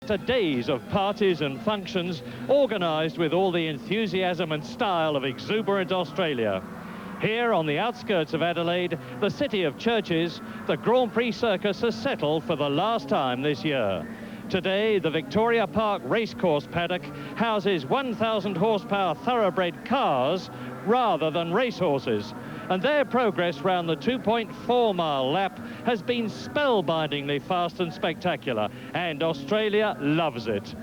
After days of parties and functions organised with all the enthusiasm and style of exuberant Australia. Here on the outskirts of Adelaide, the city of churches, the Grand Prix circus has settled for the last time this year. Today, the Victoria Park racecourse paddock houses 1,000 horsepower thoroughbred cars rather than racehorses, and their progress round the 2.4-mile lap has been spellbindingly fast and spectacular, and Australia loves it.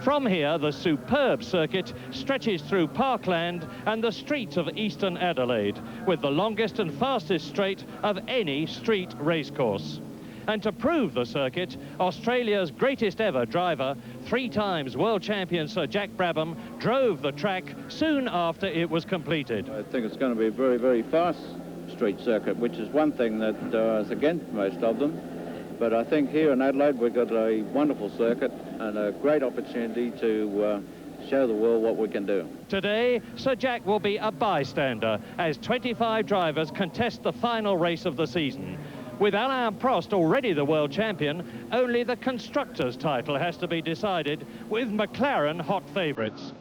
From here, the superb circuit stretches through parkland and the streets of eastern Adelaide, with the longest and fastest straight of any street racecourse. And to prove the circuit, Australia's greatest ever driver, 3 times world champion Sir Jack Brabham, drove the track soon after it was completed. I think it's going to be a very, very fast street circuit, which is one thing that is against most of them. But I think here in Adelaide we've got a wonderful circuit and a great opportunity to show the world what we can do. Today, Sir Jack will be a bystander as 25 drivers contest the final race of the season. With Alain Prost already the world champion, only the constructors' title has to be decided, with McLaren hot favourites.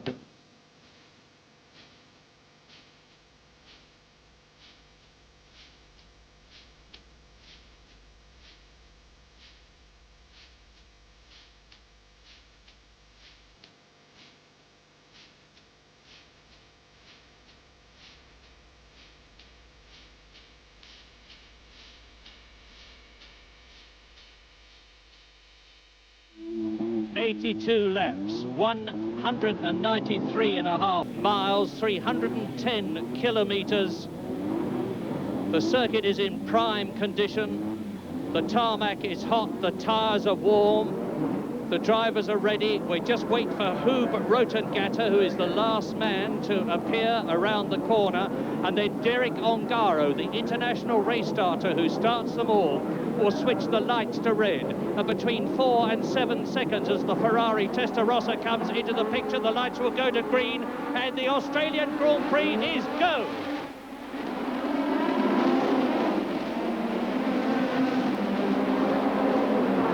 Laps, 193.5 miles, 310 kilometres. The circuit is in prime condition. The tarmac is hot, the tyres are warm. The drivers are ready. We just wait for Hoob Rotengatter, who is the last man to appear around the corner. And then Derek Ongaro, the international race starter who starts them all, will switch the lights to red. And between 4 and 7 seconds as the Ferrari Testarossa comes into the picture, the lights will go to green and the Australian Grand Prix is go.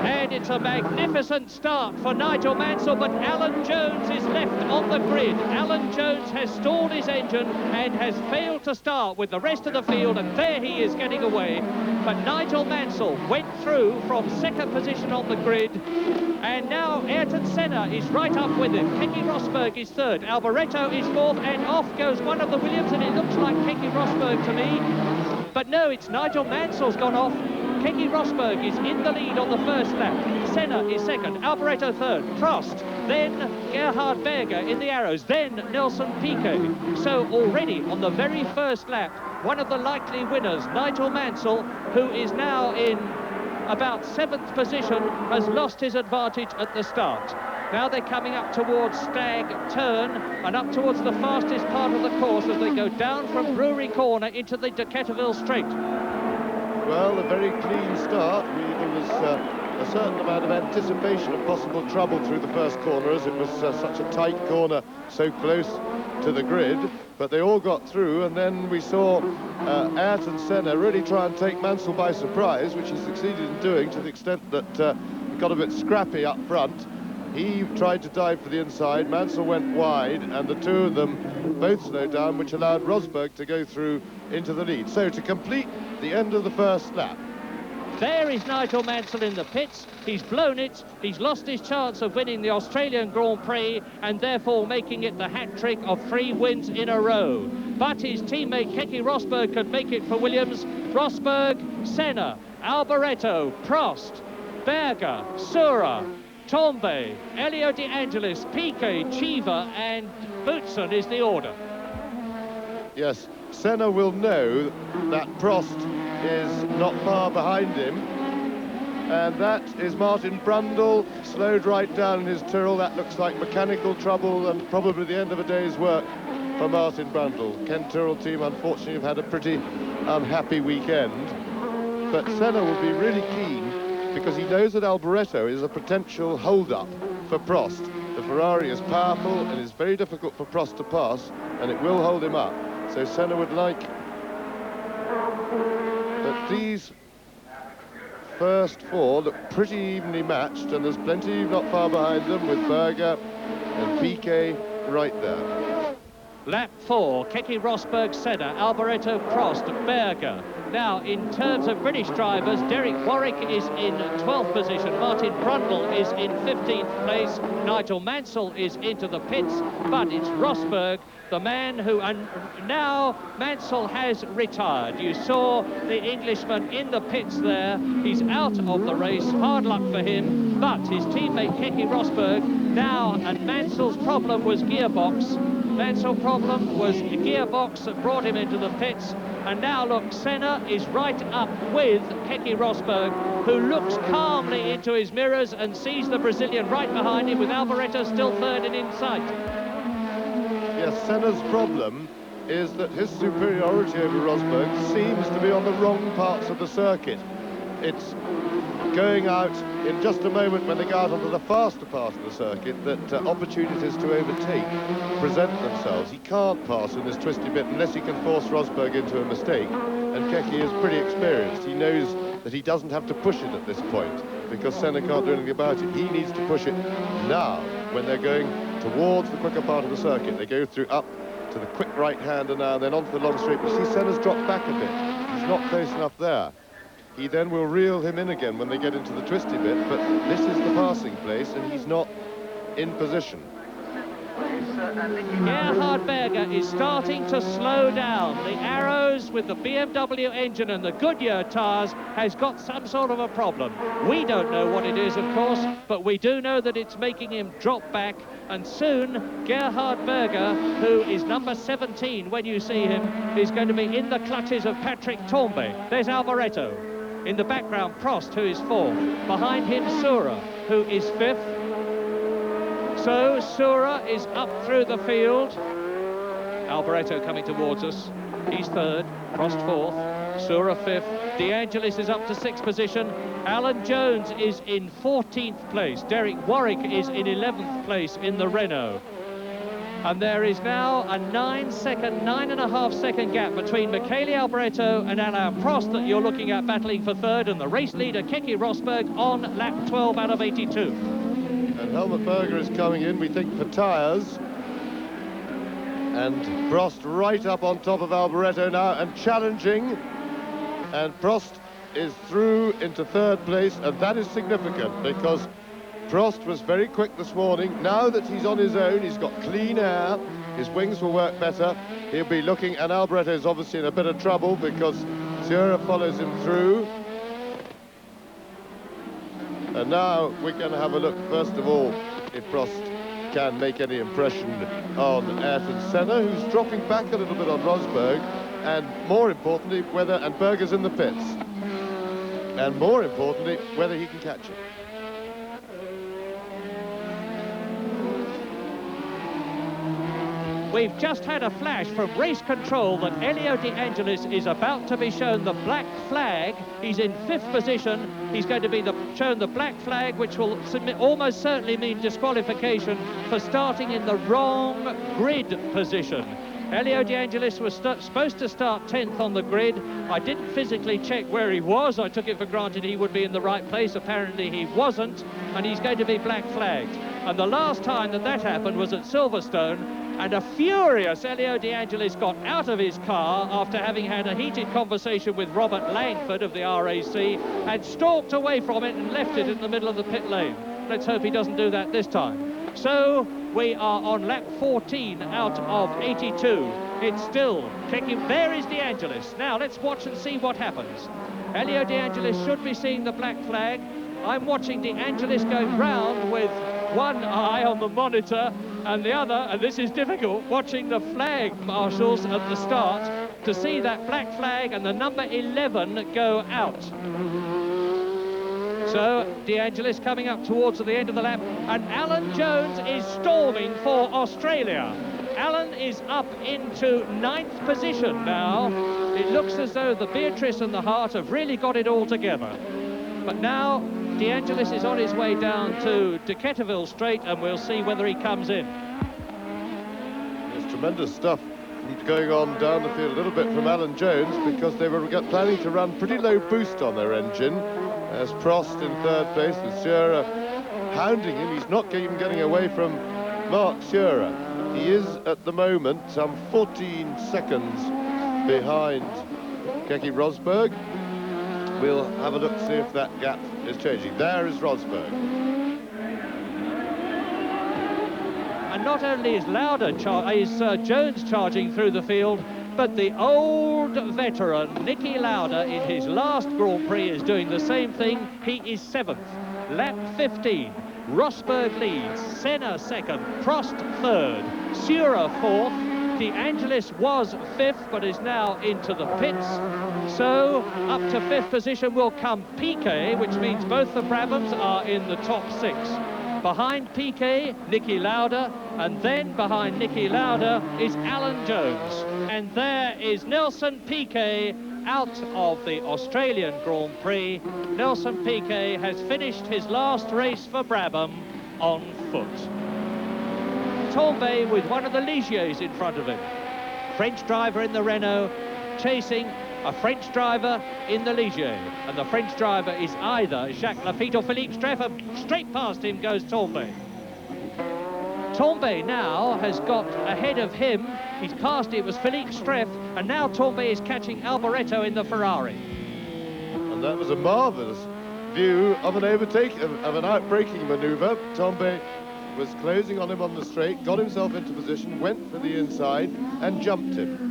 And it's a magnificent start for Nigel Mansell, but Alan Jones is left on the grid. Alan Jones has stalled his engine and has failed to start with the rest of the field, and there he is getting away. But Nigel Mansell went through from 2nd position on the grid, and now Ayrton Senna is right up with him. Keke Rosberg is 3rd, Alboreto is 4th, and off goes one of the Williams, and it looks like Keke Rosberg to me. But no, it's Nigel Mansell's gone off. Keke Rosberg is in the lead on the 1st lap. Senna is 2nd, Alboreto 3rd, Prost, then Gerhard Berger in the arrows, then Nelson Piquet. So already on the very 1st lap, one of the likely winners, Nigel Mansell, who is now in about 7th position, has lost his advantage at the start. Now they're coming up towards Stag Turn and up towards the fastest part of the course as they go down from Brewery Corner into the Decaturville Straight. Well, a very clean start. There was a certain amount of anticipation of possible trouble through the first corner, as it was such a tight corner so close to the grid, but they all got through, and then we saw Ayrton Senna really try and take Mansell by surprise, which he succeeded in doing to the extent that he got a bit scrappy up front. He tried to dive for the inside, Mansell went wide, and the two of them both slowed down, which allowed Rosberg to go through into the lead. So to complete the end of the 1st lap. There is Nigel Mansell in the pits. He's blown it. He's lost his chance of winning the Australian Grand Prix and therefore making it the hat-trick of 3 wins in a row. But his teammate Keke Rosberg can make it for Williams. Rosberg, Senna, Alboreto, Prost, Berger, Sura, Tombe, Elio De Angelis, Piquet, Cheever and Boutsen is the order. Yes, Senna will know that Prost is not far behind him, and that is Martin Brundle, slowed right down in his Tyrrell. That looks like mechanical trouble and probably the end of a day's work for Martin Brundle. Ken Tyrrell team unfortunately have had a pretty unhappy weekend, but Senna will be really keen because he knows that Alboreto is a potential hold-up for Prost. The Ferrari is powerful and it's very difficult for Prost to pass, and it will hold him up. So Senna would like that these first four look pretty evenly matched, and there's plenty not far behind them with Berger and Piquet right there. Lap 4, Keke Rosberg, Senna, Alboreto, Prost, Berger. Now, in terms of British drivers, Derek Warwick is in 12th position, Martin Brundle is in 15th place, Nigel Mansell is into the pits, but it's Rosberg, the man who, and now Mansell has retired. You saw the Englishman in the pits there. He's out of the race, hard luck for him, but his teammate Keke Rosberg now, and Mansell's problem was gearbox. Mansell's problem was the gearbox that brought him into the pits. And now, look, Senna is right up with Keke Rosberg, who looks calmly into his mirrors and sees the Brazilian right behind him, with Alboreto still third and in sight. Yes, Senna's problem is that his superiority over Rosberg seems to be on the wrong parts of the circuit. It's going out in just a moment when they go out onto the faster part of the circuit that opportunities to overtake present themselves. He can't pass in this twisty bit unless he can force Rosberg into a mistake, and Keke is pretty experienced. He knows that he doesn't have to push it at this point because Senna can't do anything about it. He needs to push it now when they're going towards the quicker part of the circuit. They go through up to the quick right-hander now, and then onto the long straight. But see, Senna's dropped back a bit. He's not close enough there. He then will reel him in again when they get into the twisty bit, but this is the passing place and he's not in position. Gerhard Berger is starting to slow down. The Arrows with the BMW engine and the Goodyear tyres has got some sort of a problem. We don't know what it is, of course, but we do know that it's making him drop back, and soon Gerhard Berger, who is number 17 when you see him, is going to be in the clutches of Patrick Tambay. There's Alboreto. In the background, Prost, who is 4th. Behind him, Sura, who is 5th. So Sura is up through the field. Alboreto coming towards us. He's 3rd. Prost 4th. Sura 5th. De Angelis is up to 6th position. Alan Jones is in 14th place. Derek Warwick is in 11th place in the Renault. And there is now a 9.5 second gap between Michele Alboreto and Alain Prost that you're looking at battling for 3rd, and the race leader Keke Rosberg on lap 12 out of 82. And Helmut Berger is coming in, we think, for tyres. And Prost right up on top of Alboreto now and challenging. And Prost is through into 3rd place, and that is significant because Prost was very quick this morning. Now that he's on his own, he's got clean air, his wings will work better. He'll be looking, and Alboreto is obviously in a bit of trouble because Sura follows him through. And now we're going to have a look, first of all, if Prost can make any impression on Ayrton Senna, who's dropping back a little bit on Rosberg, and more importantly, and Berger's in the pits. And more importantly, whether he can catch it. We've just had a flash from race control that Elio De Angelis is about to be shown the black flag. He's in 5th position. He's going to be shown the black flag, which will almost certainly mean disqualification for starting in the wrong grid position. Elio De Angelis was supposed to start 10th on the grid. I didn't physically check where he was. I took it for granted he would be in the right place. Apparently he wasn't, and he's going to be black flagged. And the last time that happened was at Silverstone, and a furious Elio De Angelis got out of his car after having had a heated conversation with Robert Langford of the RAC and stalked away from it and left it in the middle of the pit lane. Let's hope he doesn't do that this time. So we are on lap 14 out of 82. It's still Keke. There is De Angelis. Now let's watch and see what happens. Elio De Angelis should be seeing the black flag. I'm watching De Angelis going round with one eye on the monitor and the other, and this is difficult, watching the flag marshals at the start to see that black flag and the number 11 go out. So De Angelis coming up towards the end of the lap, and Alan Jones is storming for Australia. Alan is up into 9th position now. It looks as though the Beatrice and the Hart have really got it all together. But now De Angelis is on his way down to Decaturville Straight, and we'll see whether he comes in. There's tremendous stuff going on down the field a little bit from Alan Jones, because they were planning to run pretty low boost on their engine, There's Prost in third place with Shearer hounding him. He's not even getting away from Mark Shearer. He is at the moment some 14 seconds behind Keke Rosberg. We'll have a look to see if that gap is changing. There is Rosberg. And not only is Jones charging through the field, but the old veteran Niki Lauda in his last Grand Prix is doing the same thing. He is 7th. Lap 15. Rosberg leads. Senna 2nd. Prost 3rd. Shearer 4th. De Angelis was 5th, but is now into the pits. So up to 5th position will come Piquet, which means both the Brabhams are in the top 6. Behind Piquet, Niki Lauda, and then behind Niki Lauda is Alan Jones. And there is Nelson Piquet out of the Australian Grand Prix. Nelson Piquet has finished his last race for Brabham on foot. Tambay with one of the Ligiers in front of him. French driver in the Renault chasing a French driver in the Ligier, and the French driver is either Jacques Lafitte or Philippe Streff. Straight past him goes Tambay. Tambay now has got ahead of him. He's passed, it was Philippe Streff, and now Tambay is catching Alboreto in the Ferrari. And that was a marvellous view of an outbraking manoeuvre. Tambay was closing on him on the straight, got himself into position, went for the inside and jumped him.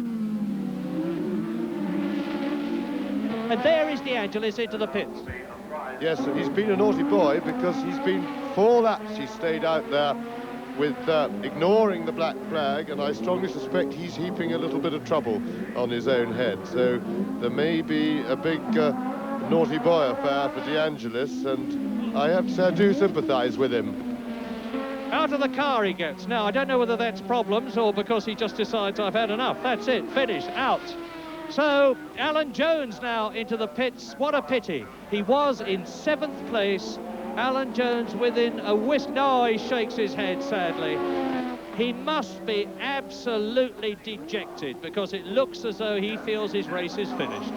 And there is De Angelis into the pits. Yes, and he's been a naughty boy because he's been 4 laps he stayed out there with ignoring the black flag, and I strongly suspect he's heaping a little bit of trouble on his own head. So there may be a big naughty boy affair for De Angelis, and I have to say I do sympathise with him. Out of the car he gets. Now, I don't know whether that's problems or because he just decides I've had enough. That's it, finish, out. So, Alan Jones now into the pits. What a pity. He was in 7th place. Alan Jones within a whisk. No, he shakes his head, sadly. He must be absolutely dejected because it looks as though he feels his race is finished.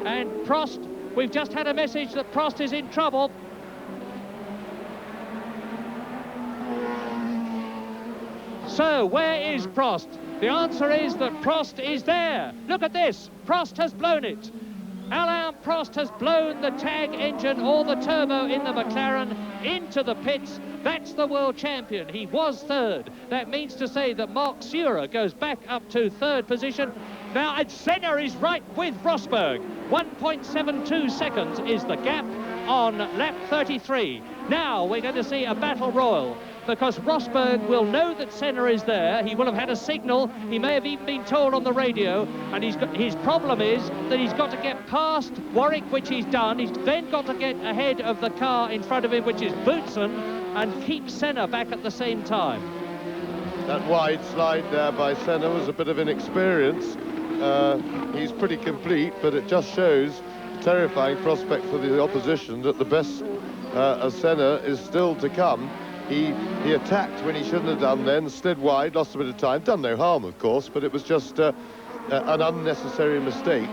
And Prost, we've just had a message that Prost is in trouble. So, where is Prost? The answer is that Prost is there. Look at this. Prost has blown it. Alain Prost has blown the TAG engine or the turbo in the McLaren into the pits. That's the world champion. He was 3rd. That means to say that Mark Shearer goes back up to 3rd position. Now, and Senna is right with Rosberg. 1.72 seconds is the gap on lap 33. Now we're going to see a battle royal, because Rosberg will know that Senna is there. He will have had a signal. He may have even been told on the radio. And his problem is that he's got to get past Warwick, which he's done. He's then got to get ahead of the car in front of him, which is Boutsen, and keep Senna back at the same time. That wide slide there by Senna was a bit of inexperience. He's pretty complete, but it just shows the terrifying prospect for the opposition that the best of Senna is still to come. He attacked when he shouldn't have done then, slid wide, lost a bit of time, done no harm of course, but it was just an unnecessary mistake,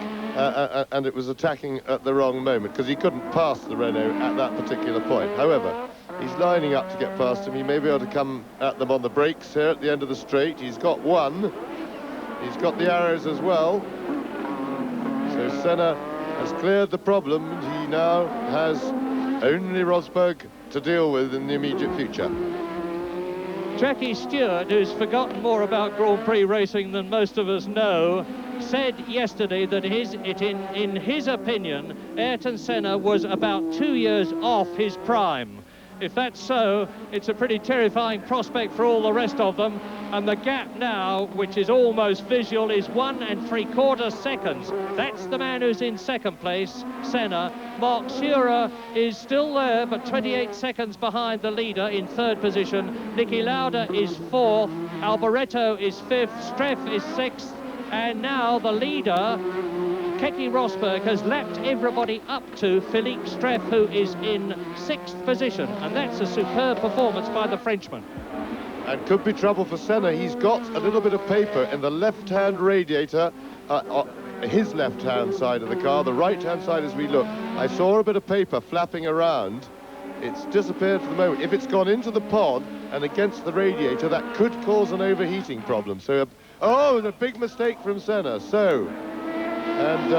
and it was attacking at the wrong moment because he couldn't pass the Renault at that particular point. However, he's lining up to get past him. He may be able to come at them on the brakes here at the end of the straight. He's got one. He's got the arrows as well. So Senna has cleared the problem, and he now has only Rosberg to deal with in the immediate future. Jackie Stewart, who's forgotten more about Grand Prix racing than most of us know, said yesterday that in his opinion, Ayrton Senna was about 2 years off his prime. If that's so, it's a pretty terrifying prospect for all the rest of them. And the gap now, which is almost visual, is 1 3/4 seconds. That's the man who's in 2nd place, Senna. Mark Shearer is still there, but 28 seconds behind the leader in 3rd position. Niki Lauda is 4th. Alboreto is 5th. Streff is 6th. And now the leader, Keke Rosberg, has lapped everybody up to Philippe Streff, who is in 6th position. And that's a superb performance by the Frenchman. And could be trouble for Senna. He's got a little bit of paper in the left-hand radiator his left-hand side of the car. The right-hand side, as we look, I saw a bit of paper flapping around. It's disappeared for the moment. If it's gone into the pod and against the radiator, that could cause an overheating problem. So, oh, a big mistake from Senna. So, and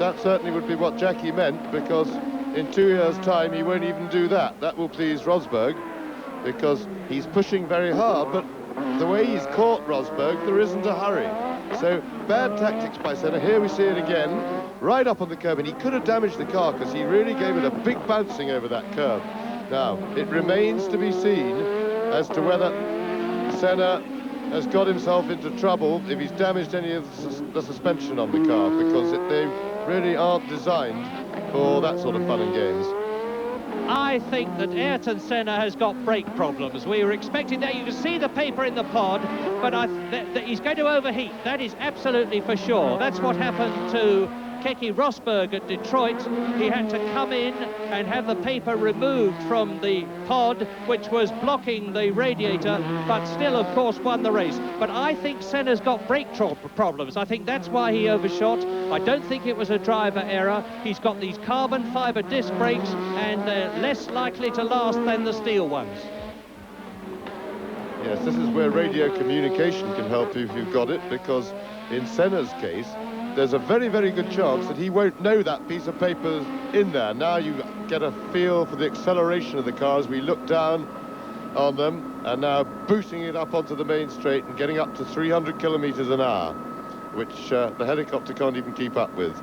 that certainly would be what Jackie meant, because in 2 years' time, he won't even do that. That will please Rosberg, because he's pushing very hard, but the way he's caught Rosberg, there isn't a hurry. So, bad tactics by Senna. Here we see it again, right up on the curb, and he could have damaged the car because he really gave it a big bouncing over that curb. Now, it remains to be seen as to whether Senna has got himself into trouble if he's damaged any of the suspension on the car, because they really aren't designed for that sort of fun and games. I think that Ayrton Senna has got brake problems. We were expecting that. You can see the paper in the pod, but that he's going to overheat. That is absolutely for sure. That's what happened to Keke Rosberg at Detroit. He had to come in and have the paper removed from the pod, which was blocking the radiator, but still, of course, won the race. But I think Senna's got brake problems. I think that's why he overshot. I don't think it was a driver error. He's got these carbon fiber disc brakes, and they're less likely to last than the steel ones. Yes, this is where radio communication can help you if you've got it, because in Senna's case, there's a very, very good chance that he won't know that piece of paper's in there. Now you get a feel for the acceleration of the car as we look down on them, and now boosting it up onto the main straight and getting up to 300 kilometers an hour, which the helicopter can't even keep up with.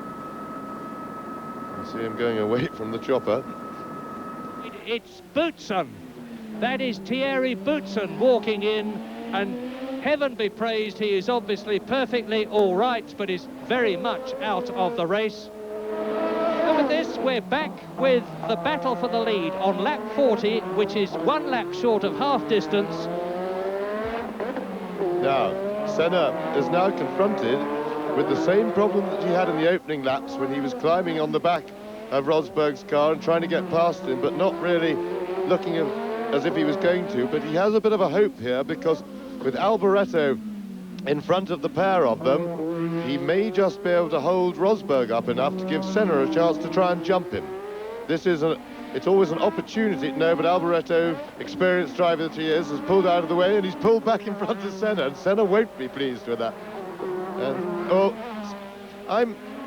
You see him going away from the chopper. It's Boutsen. That is Thierry Boutsen walking in, and heaven be praised, he is obviously perfectly all right, but is very much out of the race. Look at this, we're back with the battle for the lead on lap 40, which is 1 lap short of half distance. Now, Senna is now confronted with the same problem that he had in the opening laps when he was climbing on the back of Rosberg's car and trying to get past him, but not really looking as if he was going to. But he has a bit of a hope here, because with Alboreto in front of the pair of them, he may just be able to hold Rosberg up enough to give Senna a chance to try and jump him. It's always an opportunity to know, but Alboreto, experienced driver that he is, has pulled out of the way, and he's pulled back in front of Senna, and Senna won't be pleased with that.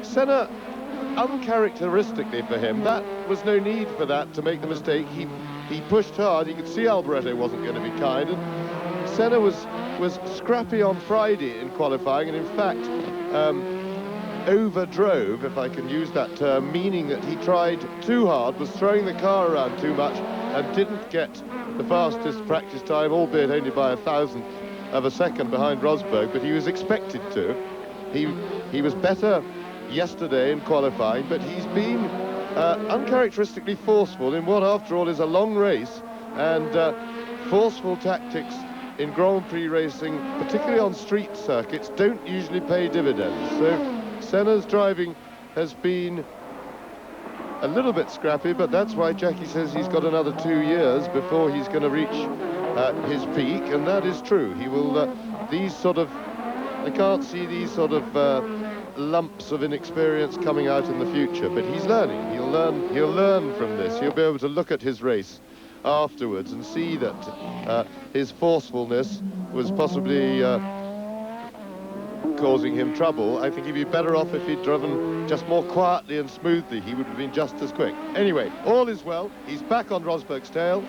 Senna, uncharacteristically for him, that was no need for that to make the mistake. He pushed hard. He could see Alboreto wasn't going to be kind, and Senna was scrappy on Friday in qualifying, and in fact overdrove, if I can use that term, meaning that he tried too hard, was throwing the car around too much, and didn't get the fastest practice time, albeit only by 1,000th of a second behind Rosberg, but he was expected to. He was better yesterday in qualifying, but he's been uncharacteristically forceful in what, after all, is a long race, and forceful tactics in Grand Prix racing, particularly on street circuits, don't usually pay dividends. So Senna's driving has been a little bit scrappy, but that's why Jackie says he's got another 2 years before he's going to reach his peak, and that is true. He will, I can't see these sort of lumps of inexperience coming out in the future, but he's learning. He'll learn from this. He'll be able to look at his race afterwards and see that his forcefulness was possibly causing him trouble. I think he'd be better off if he'd driven just more quietly and smoothly. He would have been just as quick. Anyway, all is well. He's back on Rosberg's tail.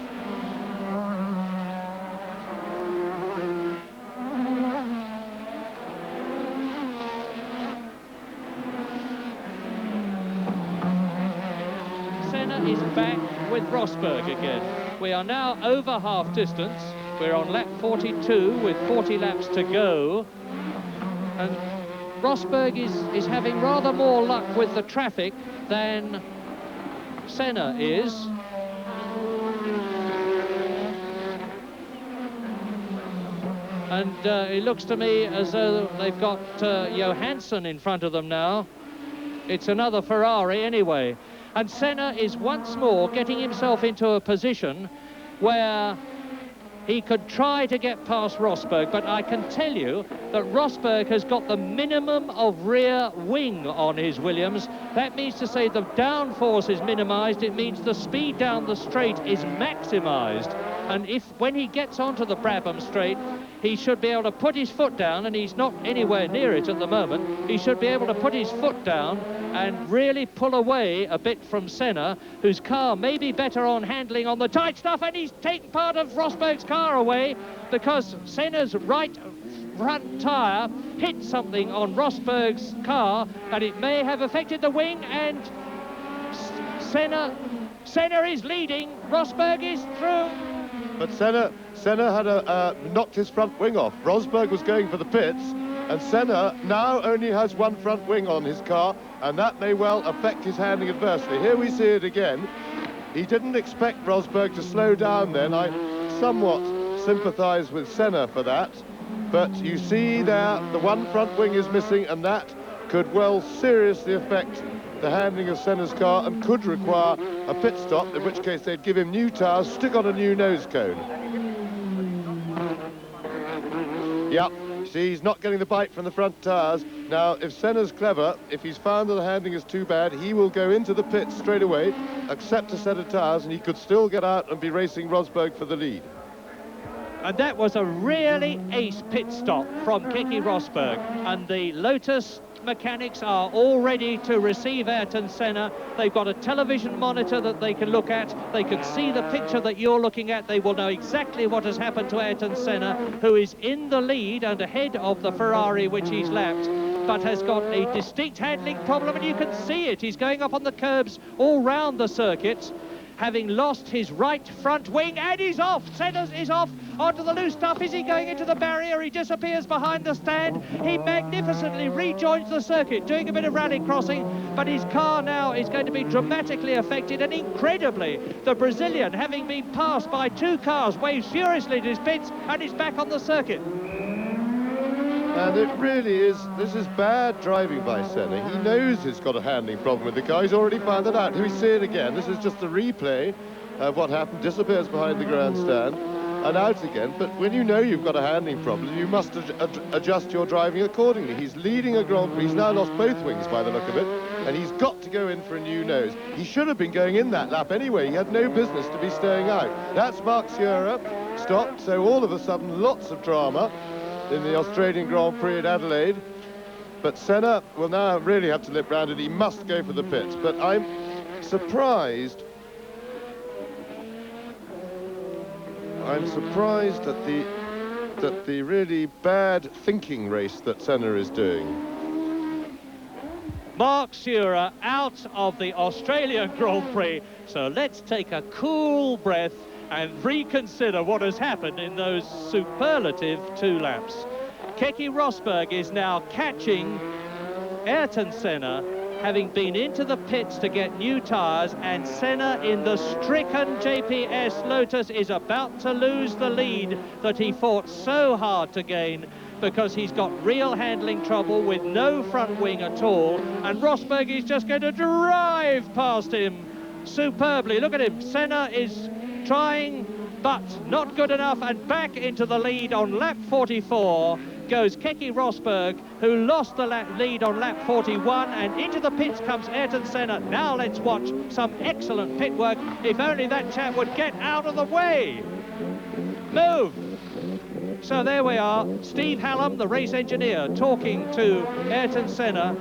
Senna is back with Rosberg again. We are now over half distance. We're on lap 42 with 40 laps to go. And Rosberg is having rather more luck with the traffic than Senna is. And it looks to me as though they've got Johansson in front of them now. It's another Ferrari anyway. And Senna is once more getting himself into a position where he could try to get past Rosberg, but I can tell you that Rosberg has got the minimum of rear wing on his Williams. That means to say the downforce is minimised. It means the speed down the straight is maximised. And when he gets onto the Brabham straight, he should be able to put his foot down, and he's not anywhere near it at the moment. He should be able to put his foot down and really pull away a bit from Senna, whose car may be better on handling on the tight stuff, and he's taken part of Rosberg's car away because Senna's right front tyre hit something on Rosberg's car, and it may have affected the wing, and Senna is leading. Rosberg is through. But Senna had knocked his front wing off. Rosberg was going for the pits, and Senna now only has one front wing on his car, and that may well affect his handling adversely. Here we see it again. He didn't expect Rosberg to slow down then. I somewhat sympathise with Senna for that. But you see there, the one front wing is missing, and that could well seriously affect the handling of Senna's car and could require a pit stop, in which case they'd give him new tyres, stick on a new nose cone. Yep, see, he's not getting the bite from the front tyres. Now, if Senna's clever, if he's found that the handling is too bad, he will go into the pits straight away, accept a set of tyres, and he could still get out and be racing Rosberg for the lead. And that was a really ace pit stop from Keke Rosberg, and the Lotus mechanics are all ready to receive Ayrton Senna. They've got a television monitor that they can look at. They can see the picture that you're looking at. They will know exactly what has happened to Ayrton Senna, who is in the lead and ahead of the Ferrari which he's lapped, but has got a distinct handling problem, and you can see it. He's going up on the curbs all round the circuit, having lost his right front wing, and he's off. Senna is off onto the loose stuff. Is he going into the barrier? He disappears behind the stand. He magnificently rejoins the circuit, doing a bit of rally crossing, but his car now is going to be dramatically affected, and incredibly, the Brazilian, having been passed by two cars, waves furiously to his pits, and is back on the circuit. And it really is, this is bad driving by Senna. He knows he's got a handling problem with the car. He's already found that out. Here we see it again. This is just a replay of what happened. Disappears behind the grandstand and out again. But when you know you've got a handling problem, you must adjust your driving accordingly. He's leading a Grand Prix. He's now lost both wings by the look of it, and he's got to go in for a new nose. He should have been going in that lap anyway. He had no business to be staying out. That's Mark Sierra stopped, so all of a sudden lots of drama in the Australian Grand Prix at Adelaide. But Senna will now really have to lip round it. He must go for the pits. But I'm surprised. I'm surprised at the really bad thinking race that Senna is doing. Mark Sierra out of the Australian Grand Prix. So let's take a cool breath and reconsider what has happened in those superlative 2 laps. Keke Rosberg is now catching Ayrton Senna, having been into the pits to get new tyres, and Senna in the stricken JPS Lotus is about to lose the lead that he fought so hard to gain, because he's got real handling trouble with no front wing at all, and Rosberg is just going to drive past him superbly. Look at him. Senna is trying, but not good enough, and back into the lead on lap 44 goes Keke Rosberg, who lost the lead on lap 41, and into the pits comes Ayrton Senna. Now let's watch some excellent pit work. If only that chap would get out of the way. Move. So there we are, Steve Hallam, the race engineer, talking to Ayrton Senna.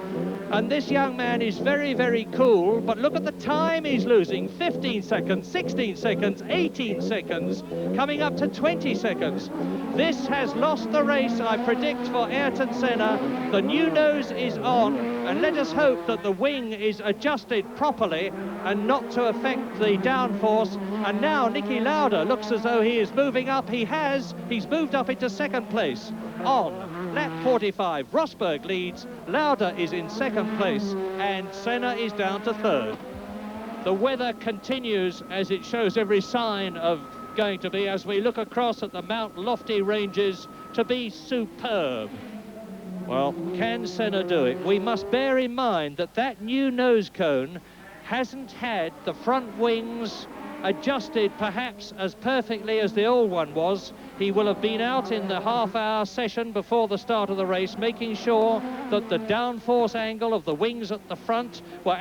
And this young man is very, very cool, but look at the time he's losing. 15 seconds, 16 seconds, 18 seconds, coming up to 20 seconds. This has lost the race, I predict, for Ayrton Senna. The new nose is on, and let us hope that the wing is adjusted properly and not to affect the downforce. And now Niki Lauda looks as though he is moving up. He's moved up into second place on lap 45. Rosberg leads, Lauda is in second place, and Senna is down to third. The weather continues, as it shows every sign of going to be, as we look across at the Mount Lofty ranges, to be superb. Well, can Senna do it? We must bear in mind that that new nose cone hasn't had the front wings adjusted perhaps as perfectly as the old one was. He will have been out in the half-hour session before the start of the race, making sure that the downforce angle of the wings at the front was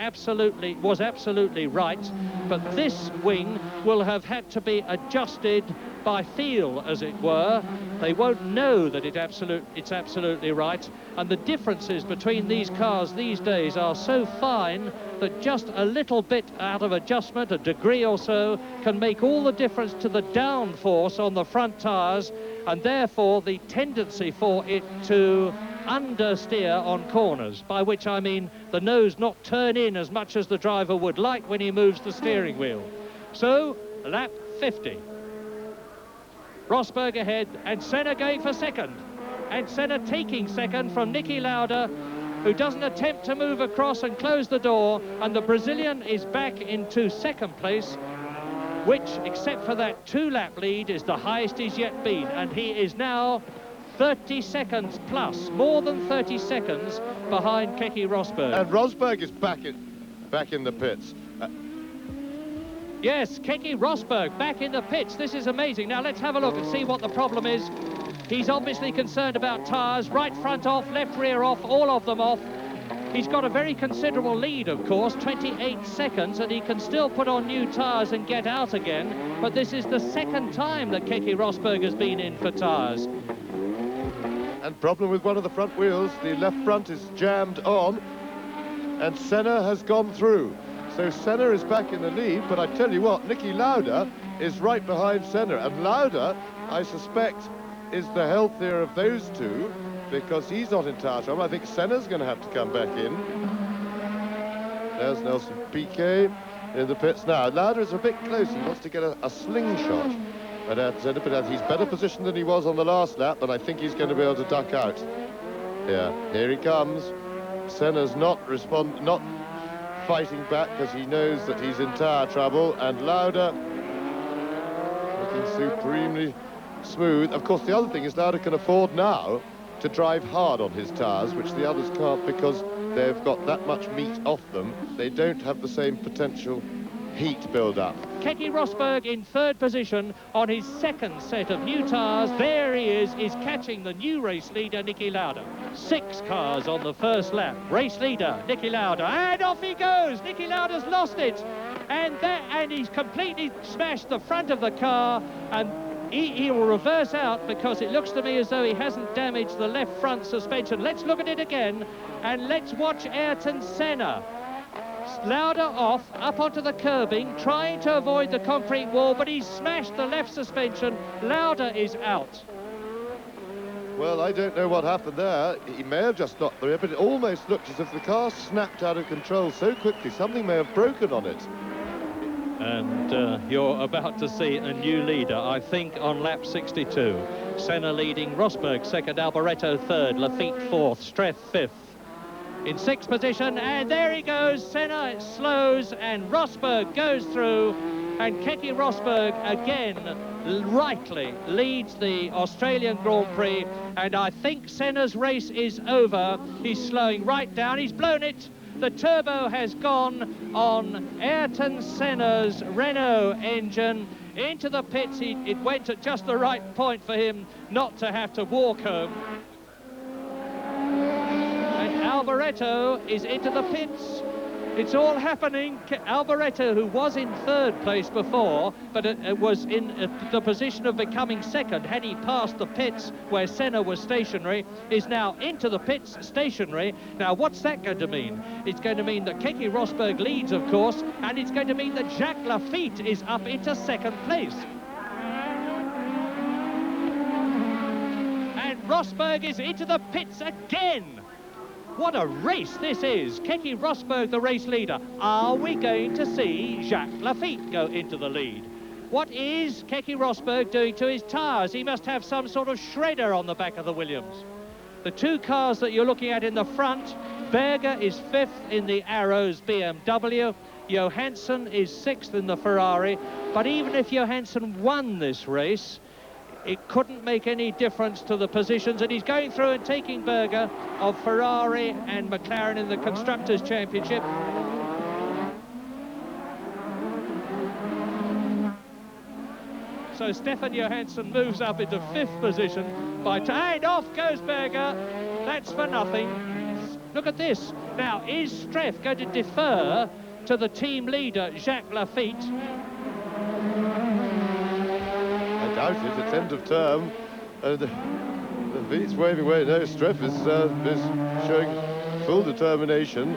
absolutely right. But this wing will have had to be adjusted by feel, as it were. They won't know that it's absolutely right. And the differences between these cars these days are so fine that just a little bit out of adjustment, a degree or so, can make all the difference to the downforce on the front tyres, and therefore the tendency for it to understeer on corners, by which I mean the nose not turn in as much as the driver would like when he moves the steering wheel. So, lap 50. Rosberg ahead, and Senna going for second. And Senna taking second from Niki Lauda, who doesn't attempt to move across and close the door, and the Brazilian is back into second place, which, except for that 2-lap lead, is the highest he's yet been, and he is now 30 seconds plus, more than 30 seconds behind Keke Rosberg. And Rosberg is back in the pits. Yes, Keke Rosberg back in the pits. This is amazing. Now let's have a look and see what the problem is. He's obviously concerned about tyres, right front off, left rear off, all of them off. He's got a very considerable lead, of course, 28 seconds, and he can still put on new tyres and get out again. But this is the second time that Keke Rosberg has been in for tyres. And problem with one of the front wheels, the left front is jammed on, and Senna has gone through. So Senna is back in the lead, but I tell you what, Niki Lauda is right behind Senna, and Lauda, I suspect, is the healthier of those two, because he's not in tyre trouble. I think Senna's going to have to come back in. There's Nelson Piquet in the pits now. Lauda is a bit close. He wants to get a slingshot. But Senna, he's better positioned than he was on the last lap, but I think he's going to be able to duck out. Yeah, here he comes. Senna's not fighting back because he knows that he's in tyre trouble, and Lauda looking supremely smooth. Of course, the other thing is Lauda can afford now to drive hard on his tyres, which the others can't because they've got that much meat off them. They don't have the same potential heat build-up. Keke Rosberg in third position on his second set of new tyres. There he is catching the new race leader, Niki Lauda. 6 cars on the first lap. Race leader, Niki Lauda, and off he goes. Niki Lauda's lost it, and he's completely smashed the front of the car, and he will reverse out because it looks to me as though he hasn't damaged the left front suspension. Let's look at it again, and let's watch Ayrton Senna. Lauda off, up onto the curbing, trying to avoid the concrete wall, but he's smashed the left suspension. Lauda is out. Well, I don't know what happened there. He may have just knocked the rear, but it almost looked as if the car snapped out of control so quickly. Something may have broken on it. And you're about to see a new leader, I think, on lap 62. Senna leading, Rosberg second, Alboreto third, Lafitte fourth, Streff fifth. In sixth position, and there he goes. Senna slows, and Rosberg goes through, and Keke Rosberg again rightly leads the Australian Grand Prix, and I think Senna's race is over. He's slowing right down. He's blown it. The turbo has gone on Ayrton Senna's Renault engine into the pits. It went at just the right point for him not to have to walk home. Alboreto is into the pits. It's all happening. Alboreto, who was in third place before, but it was in the position of becoming second had he passed the pits where Senna was stationary, is now into the pits stationary. Now, what's that going to mean? It's going to mean that Keke Rosberg leads, of course, and it's going to mean that Jacques Lafitte is up into second place. And Rosberg is into the pits again. What a race this is. Keke Rosberg, the race leader. Are we going to see Jacques Lafitte go into the lead? What is Keke Rosberg doing to his tyres? He must have some sort of shredder on the back of the Williams. The 2 cars that you're looking at in the front, Berger is 5th in the Arrows BMW. Johansson is 6th in the Ferrari. But even if Johansson won this race, it couldn't make any difference to the positions, and he's going through and taking Berger of Ferrari and McLaren in the Constructors' Championship. So Stefan Johansson moves up into 5th position and off goes Berger. That's for nothing. Look at this. Now, is Streff going to defer to the team leader, Jacques Lafitte? I doubt it. It's end of term. Laffitte's waving away. No, Streff is showing full determination.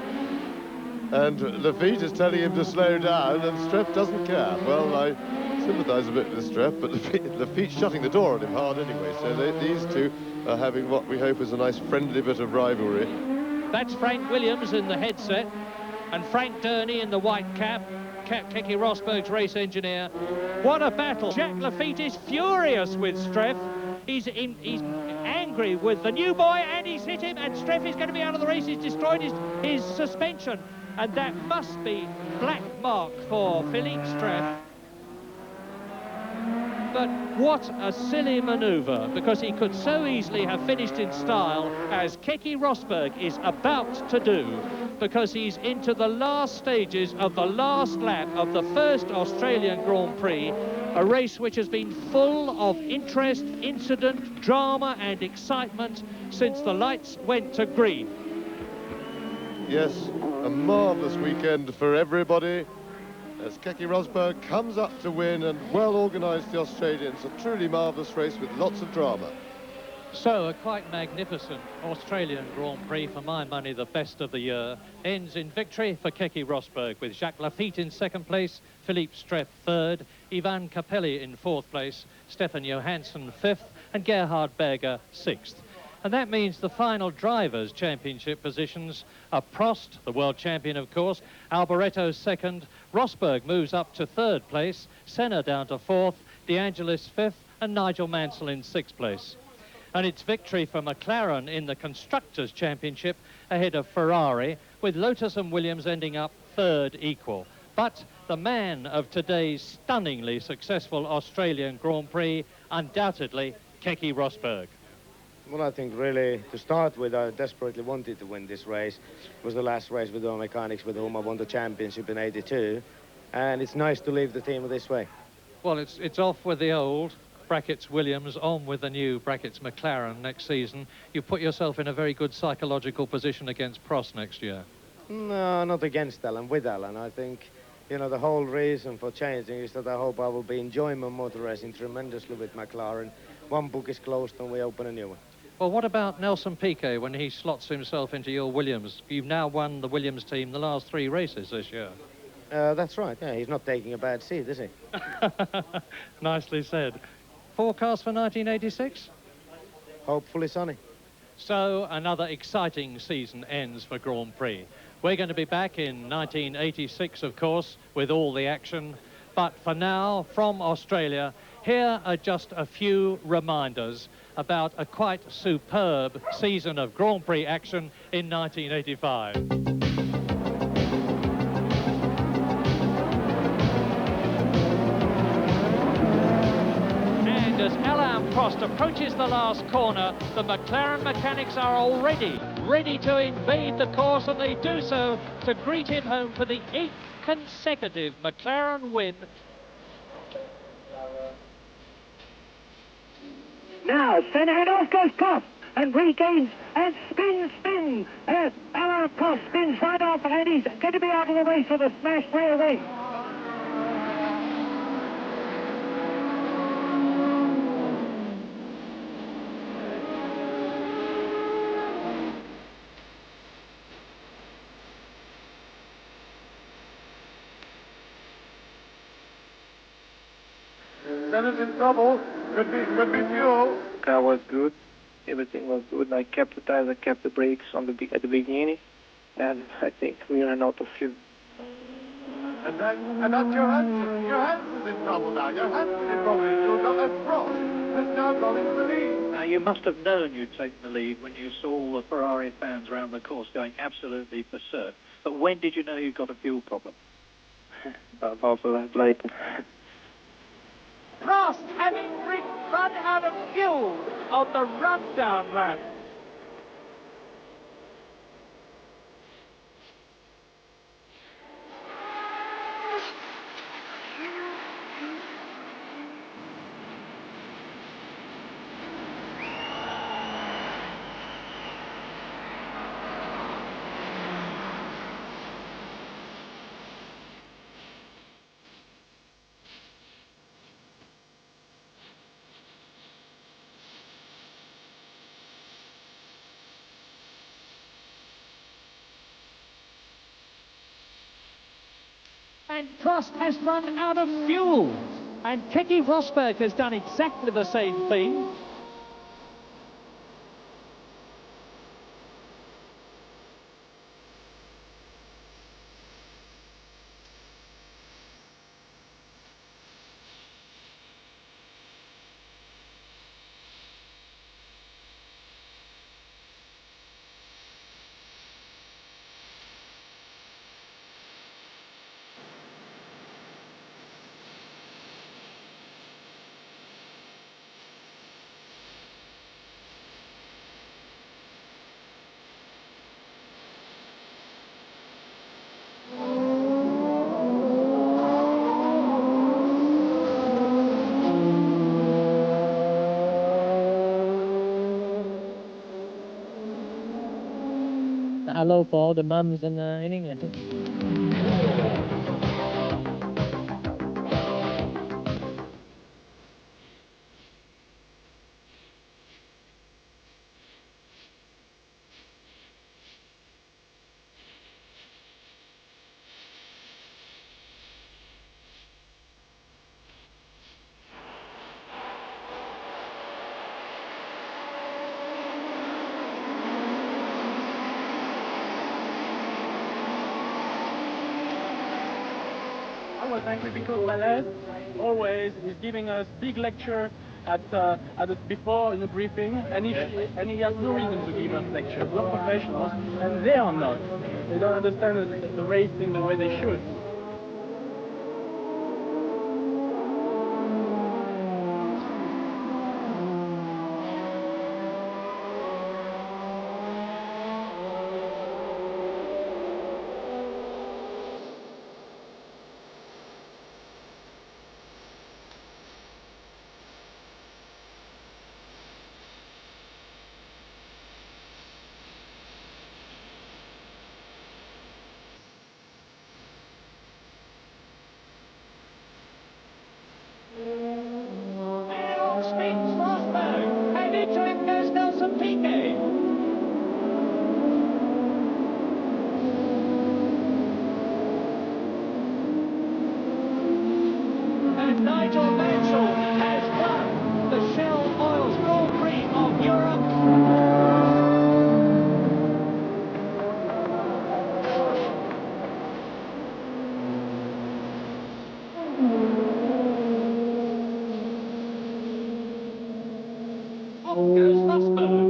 And Lafitte is telling him to slow down, and Streff doesn't care. Well, I sympathise a bit with Streff, but Lafitte's shutting the door on him hard anyway. So these two are having what we hope is a nice friendly bit of rivalry. That's Frank Williams in the headset, and Frank Durney in the white cap. Keke Rosberg's race engineer. What a battle. Jacques Lafitte is furious with Streff. He's angry with the new boy, and he's hit him, and Streff is going to be out of the race. He's destroyed his suspension, and that must be black mark for Philippe Streff. But what a silly manoeuvre, because he could so easily have finished in style, as Keke Rosberg is about to do, because he's into the last stages of the last lap of the first Australian Grand Prix, a race which has been full of interest, incident, drama and excitement since the lights went to green. Yes, a marvellous weekend for everybody, as Keke Rosberg comes up to win, and well organised the Australians. A truly marvellous race with lots of drama. So a quite magnificent Australian Grand Prix, for my money the best of the year, ends in victory for Keke Rosberg, with Jacques Lafitte in 2nd place, Philippe Streff 3rd, Ivan Capelli in 4th place, Stefan Johansson 5th and Gerhard Berger 6th. And that means the final Drivers' Championship positions are Prost, the world champion of course, Alboreto 2nd, Rosberg moves up to 3rd place, Senna down to 4th, De Angelis 5th and Nigel Mansell in 6th place. And it's victory for McLaren in the Constructors' Championship ahead of Ferrari, with Lotus and Williams ending up 3rd equal. But the man of today's stunningly successful Australian Grand Prix, undoubtedly Keke Rosberg. Well, I think really, to start with, I desperately wanted to win this race. It was the last race with all mechanics with whom I won the championship in '82. And it's nice to leave the team this way. Well, it's off with the old, brackets Williams, on with the new, brackets McLaren next season. You put yourself in a very good psychological position against Prost next year. No, not against Alan, with Alan. I think, you know, the whole reason for changing is that I hope I will be enjoying my motor racing tremendously with McLaren. One book is closed and we open a new one. Well, what about Nelson Piquet when he slots himself into your Williams? You've now won the Williams team the last 3 races this year. That's right, yeah, he's not taking a bad seat, is he? Nicely said. Forecast for 1986? Hopefully sunny. So another exciting season ends for Grand Prix. We're going to be back in 1986, of course, with all the action. But for now, from Australia, here are just a few reminders about a quite superb season of Grand Prix action in 1985. And as Alain Prost approaches the last corner, the McLaren mechanics are already ready to invade the course, and they do so to greet him home for the 8th consecutive McLaren win. Now, Senna and off goes Prost and regains and spins. Alain Prost spins right off, and he's going to be out of the race with a smash railway. Senna's in trouble. Could be fuel. Car was good. Everything was good. I kept the tires, I kept the brakes at the beginning, and I think we ran out of fuel. And that's Johansson. Johansson's in trouble now. Johansson's in trouble. You've got that Prost that's now gone into the lead. Now, you must have known you'd taken the lead when you saw all the Ferrari fans around the course going absolutely berserk. But when did you know you got a fuel problem? About half a lap later. Prost having run out of fuel on the rundown lap. And Prost has run out of fuel. And Keke Rosberg has done exactly the same thing. Hello for all the mums in England. I was angry because my lad always is giving us big lecture before in the briefing, and he has no reason to give us lectures. We're professionals, and they are not. They don't understand the racing the way they should. Now spins Rosberg, and into him goes Nelson Piquet. And Nigel Mansell has won the Shell Oils Grand Prix of Europe. Off goes Rosberg.